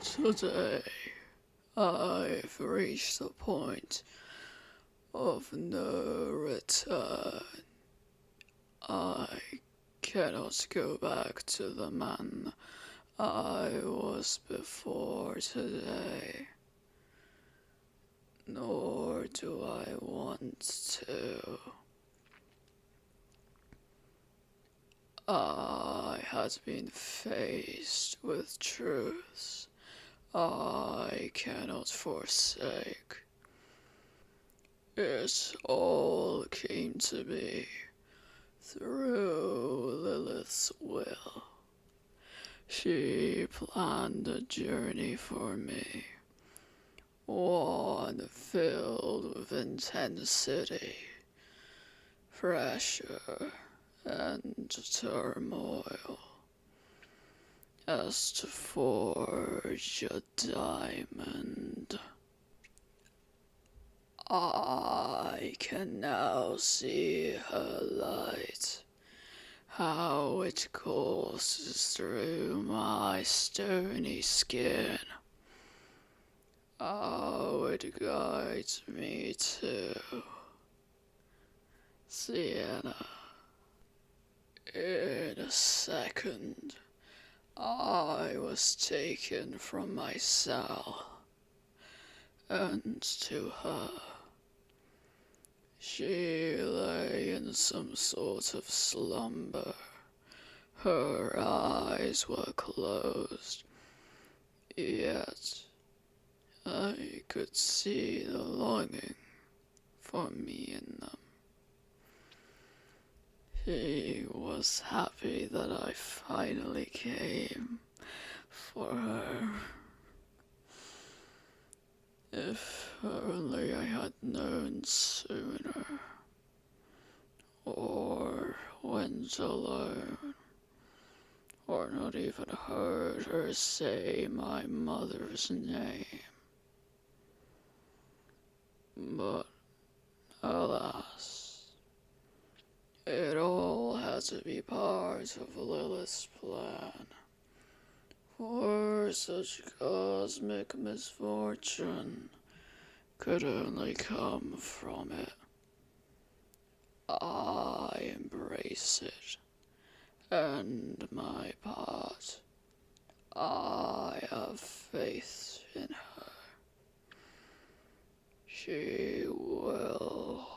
Today, I've reached the point of no return. I cannot go back to the man I was before today, nor do I want to. I had been faced with truths I cannot forsake. It all came to me through Lilith's will. She planned a journey for me, one filled with intensity, pressure, and turmoil, as to forge a diamond. I can now see her light, how it courses through my stony skin, how it guides me to Sienna. In a second, I was taken from my cell and to her. She lay in some sort of slumber. Her eyes were closed, yet I could see the longing for me in them. She was happy that I finally came for her. If only I had known sooner, or went alone, or not even heard her say my mother's name. But, alas, it all had to be part of Lilith's plan, for such cosmic misfortune could only come from it. I embrace it, and my part. I have faith in her. She will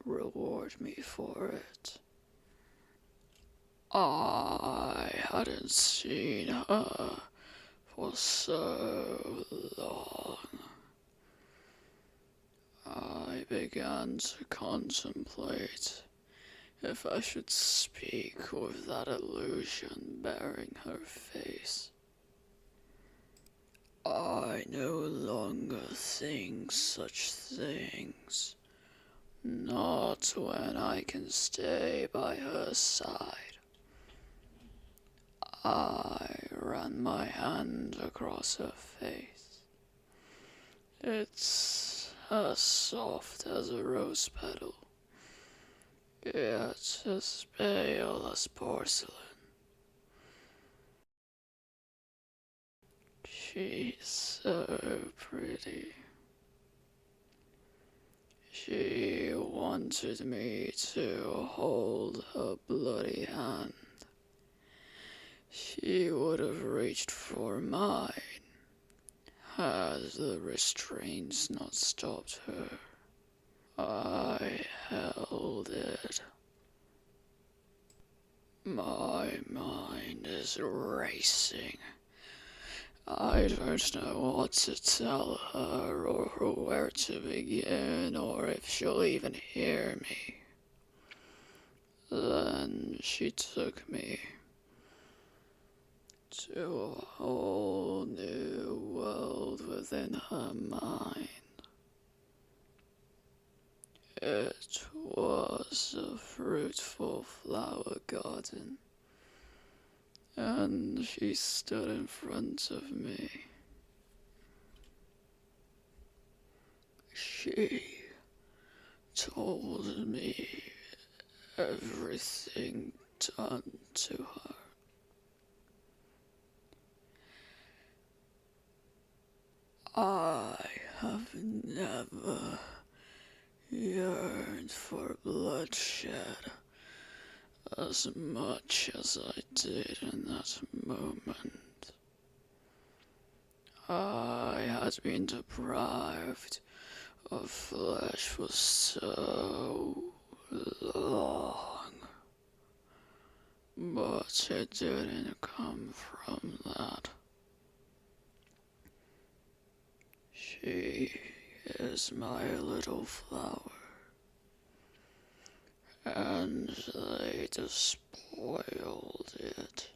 reward me for it. I hadn't seen her for so long. I began to contemplate if I should speak with that illusion bearing her face. I no longer think such things, not when I can stay by her side. I ran my hand across her face. It's as soft as a rose petal, yet as pale as porcelain. She's so pretty. She wanted me to hold her bloody hand. She would have reached for mine had the restraints not stopped her. I held it. My mind is racing. I don't know what to tell her, or where to begin, or if she'll even hear me. Then she took me to a whole new world within her mind. It was a fruitful flower garden, and she stood in front of me. She told me everything done to her. have never yearned for bloodshed as much as I did in that moment. I had been deprived of flesh for so long, but it didn't come from that. She is my little flower, and they despoiled it.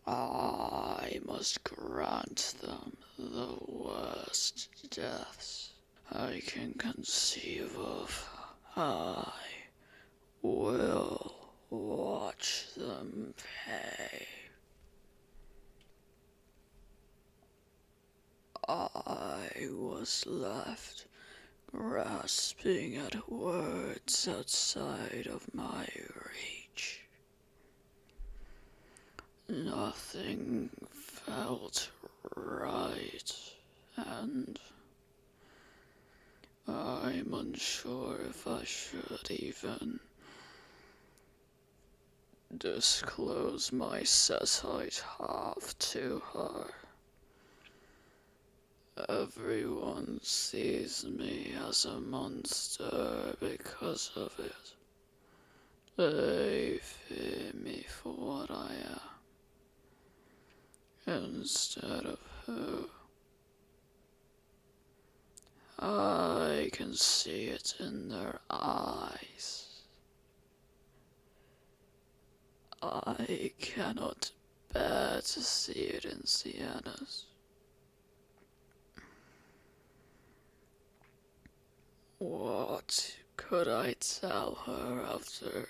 I must grant them the worst deaths I can conceive of. I will watch them pay. I was left grasping at words outside of my reach. Nothing felt right, and I'm unsure if I should even disclose my Sethite half to her. Everyone sees me as a monster because of it. They fear me for what I am, instead of who. I can see it in their eyes. I cannot bear to see it in Sienna's. What could I tell her after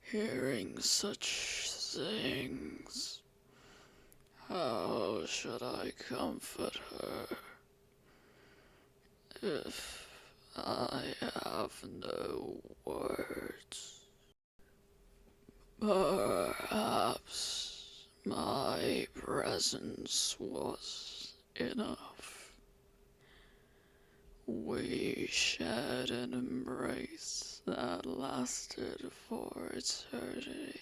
hearing such things? How should I comfort her if I have no words? Perhaps my presence was enough. We shared an embrace that lasted for eternity.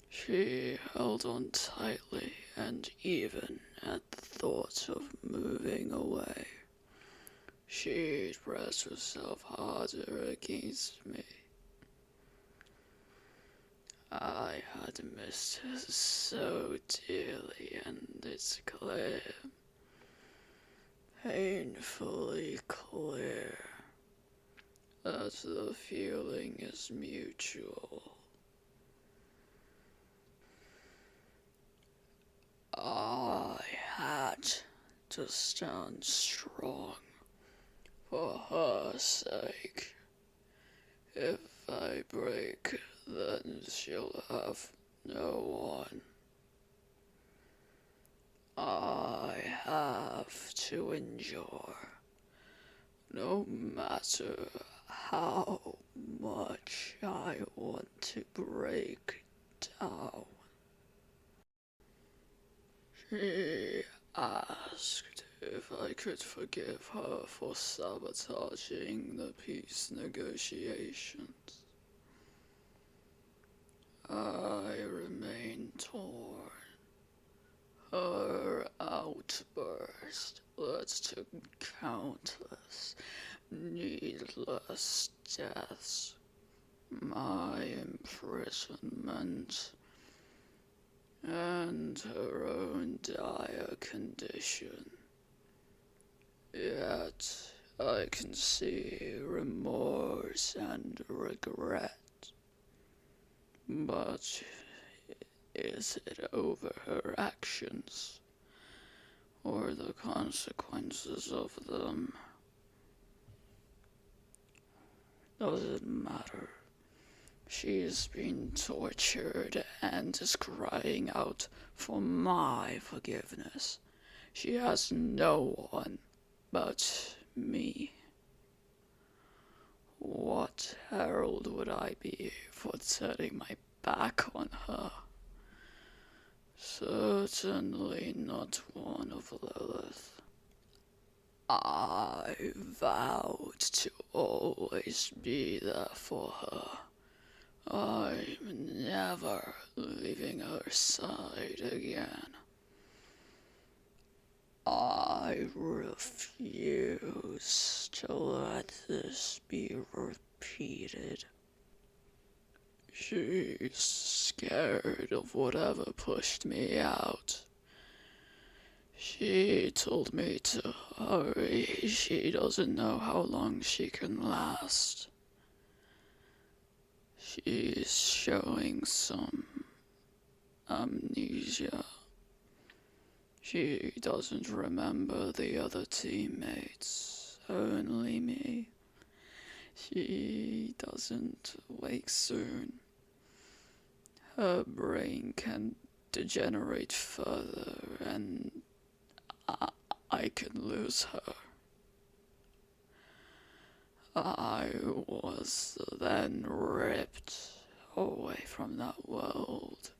She held on tightly, and even at the thought of moving away, she pressed herself harder against me. I had missed her so dearly, and it's clear, painfully clear, that the feeling is mutual. I had to stand strong for her sake. If I break, then she'll have no one. I have to endure, no matter how much I want to break down. She asked if I could forgive her for sabotaging the peace negotiations. I remain torn. Her outburst led to countless needless deaths. My imprisonment and her own dire condition. Yet I can see remorse and regret. But is it over her actions, or the consequences of them? Does it matter? She's been tortured and is crying out for my forgiveness. She has no one but me. What herald would I be for turning my back on her? Certainly not one of Lilith. I vowed to always be there for her. I'm never leaving her side again. I refuse to let this be repeated. She's scared of whatever pushed me out. She told me to hurry. She doesn't know how long she can last. She's showing some amnesia. She doesn't remember the other teammates, only me. She doesn't wake soon. Her brain can degenerate further, and I can lose her. I was then ripped away from that world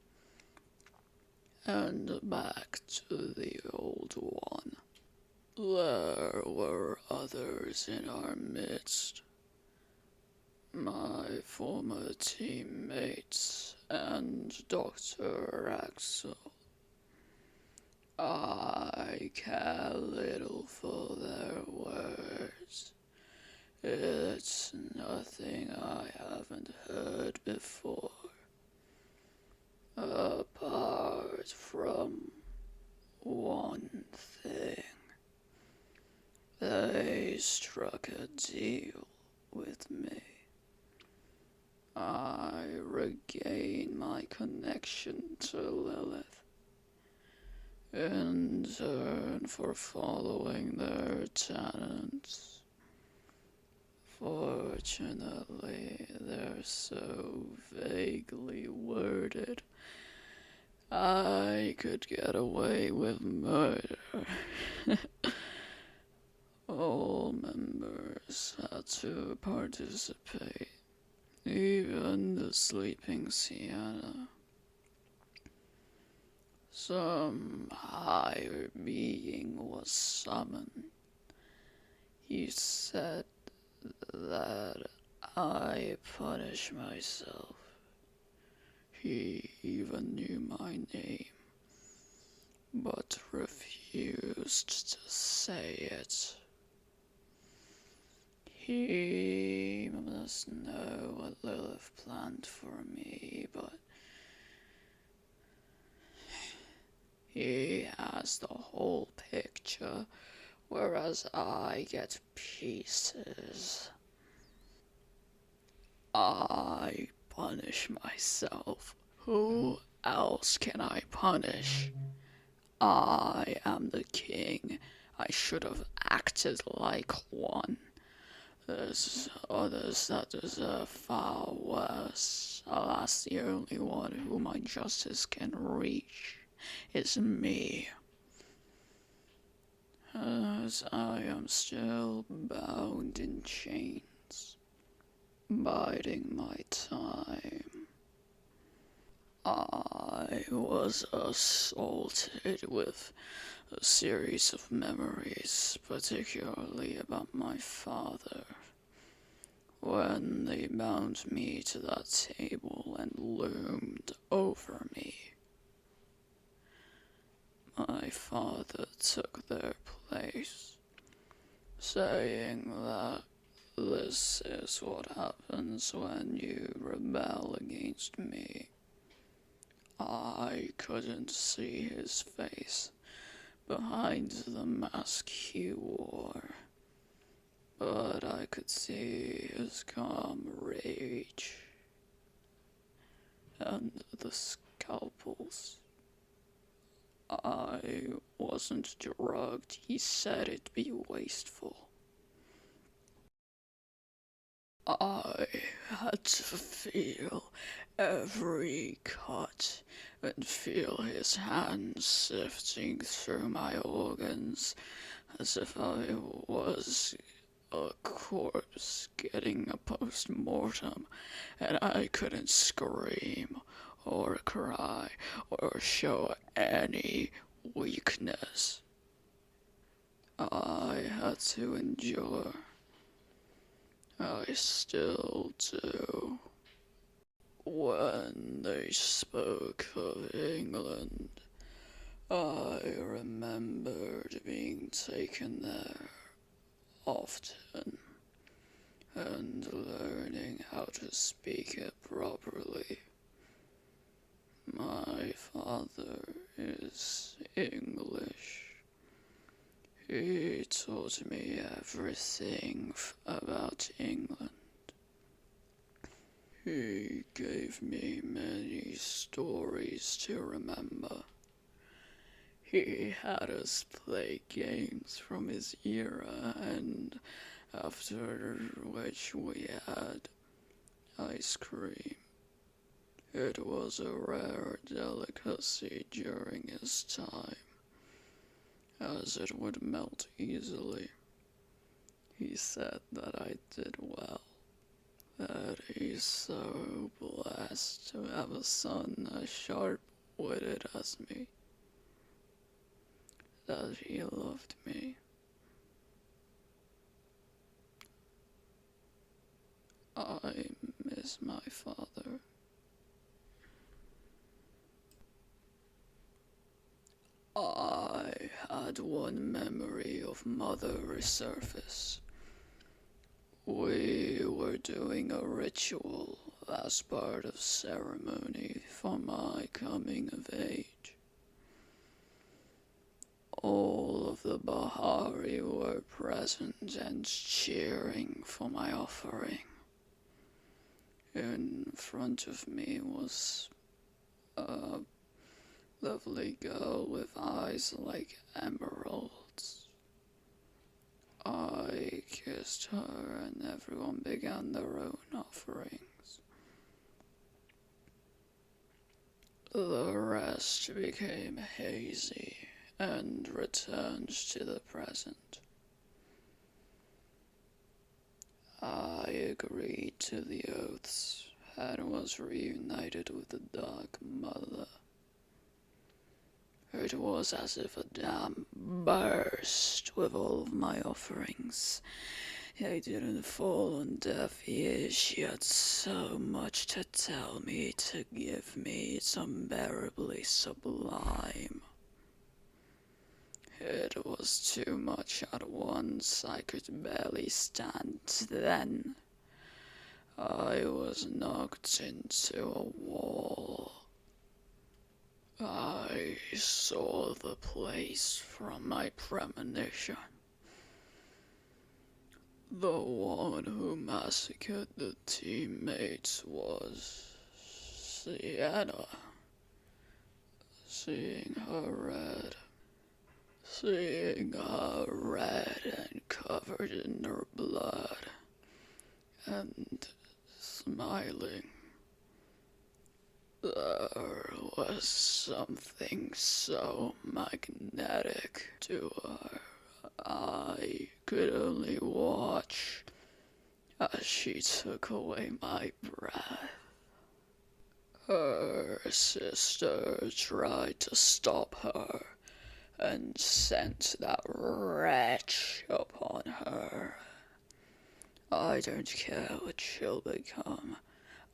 and back to the old one. There were others in our midst, my former teammates and Dr. Axel. I care little for their words. It's nothing I haven't heard before. Apart from one thing. They struck a deal with me. I regain my connection to Lilith in turn for following their tenets. Fortunately, they're so vaguely worded, I could get away with murder. All members had to participate, even the sleeping Sienna. Some higher being was summoned. He said that I punish myself. He even knew my name, but refused to say it. He must know what Lilith planned for me, but he has the whole picture, whereas I get pieces. I punish myself. Who else can I punish? I am the king. I should have acted like one. There's others that deserve far worse. Alas, the only one whom my justice can reach is me. As I am still bound in chains, biding my time. I was assaulted with a series of memories, particularly about my father, when they bound me to that table and loomed over me. My father took their place, saying that this is what happens when you rebel against me. I couldn't see his face behind the mask he wore, but I could see his calm rage and the scalpels. I wasn't drugged. He said it'd be wasteful. I had to feel every cut and feel his hands sifting through my organs as if I was a corpse getting a post-mortem, and I couldn't scream or cry or show any weakness. I had to endure. I still do. When they spoke of England, I remembered being taken there often and learning how to speak it properly. My father is English. He taught me everything about England. He gave me many stories to remember. He had us play games from his era, and after which we had ice cream. It was a rare delicacy during his time, as it would melt easily. He said that I did well, that he's so blessed to have a son as sharp-witted as me, that he loved me. I miss my father. I had one memory of Mother resurface. We were doing a ritual as part of ceremony for my coming of age. All of the Bahari were present and cheering for my offering. In front of me was a lovely girl with eyes like emeralds. I kissed her and everyone began their own offerings. The rest became hazy and returned to the present. I agreed to the oaths and was reunited with the Dark Mother. It was as if a dam burst with all of my offerings. I didn't fall on deaf ears. She had so much to tell me, to give me. It's unbearably sublime. It was too much at once. I could barely stand. Then I was knocked into a wall. I saw the place from my premonition. The one who massacred the teammates was Sienna. Seeing her red and covered in her blood, and smiling. There was something so magnetic to her. I could only watch as she took away my breath. Her sister tried to stop her and sent that wretch upon her. I don't care what she'll become.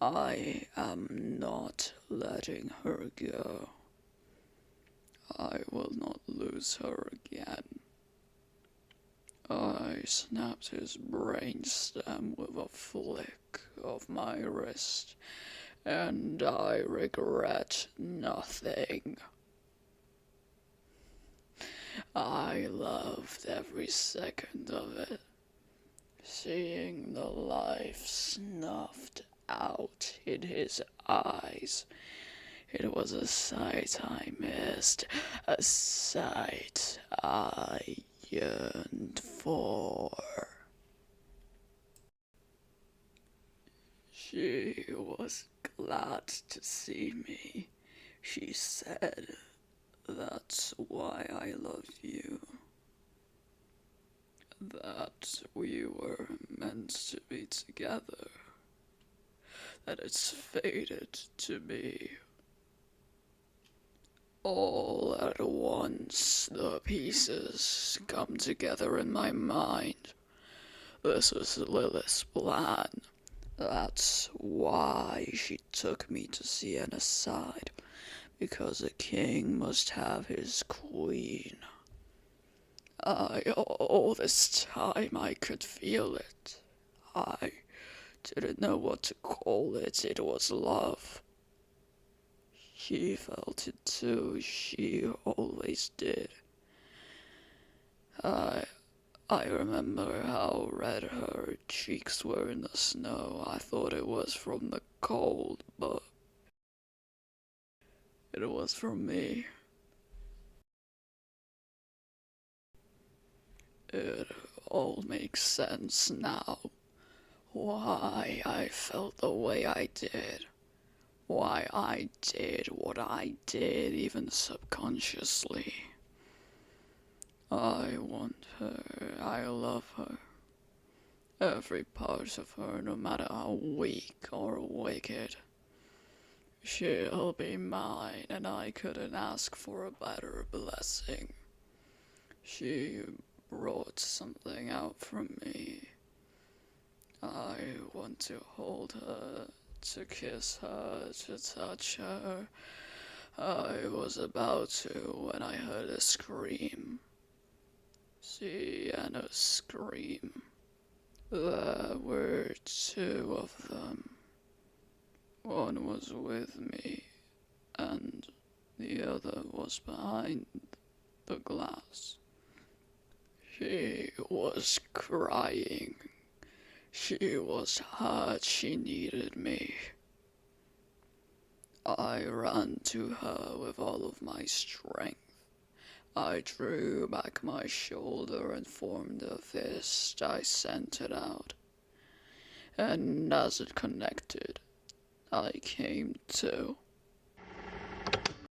I am not letting her go. I will not lose her again. I snapped his brainstem with a flick of my wrist, and I regret nothing. I loved every second of it. Seeing the life snuffed out in his eyes. It was a sight I missed, a sight I yearned for. She was glad to see me. She said, "That's why I love you. That we were meant to be together. That it's fated to be." All at once, the pieces come together in my mind. This was Lilith's plan. That's why she took me to Sienna's side, because a king must have his queen. All this time I could feel it. I didn't know what to call it. It was love. She felt it too. She always did. I I remember how red her cheeks were in the snow. I thought it was from the cold, but it was from me. It all makes sense now. Why I felt the way I did. Why I did what I did, even subconsciously. I want her. I love her. Every part of her, no matter how weak or wicked. She'll be mine, and I couldn't ask for a better blessing. She brought something out from me. I want to hold her, to kiss her, to touch her. I was about to when I heard a scream. Sienna's scream. There were two of them. One was with me, and the other was behind the glass. She was crying. She was hurt. She needed me. I ran to her with all of my strength. I drew back my shoulder and formed a fist. I sent it out. And as it connected, I came to.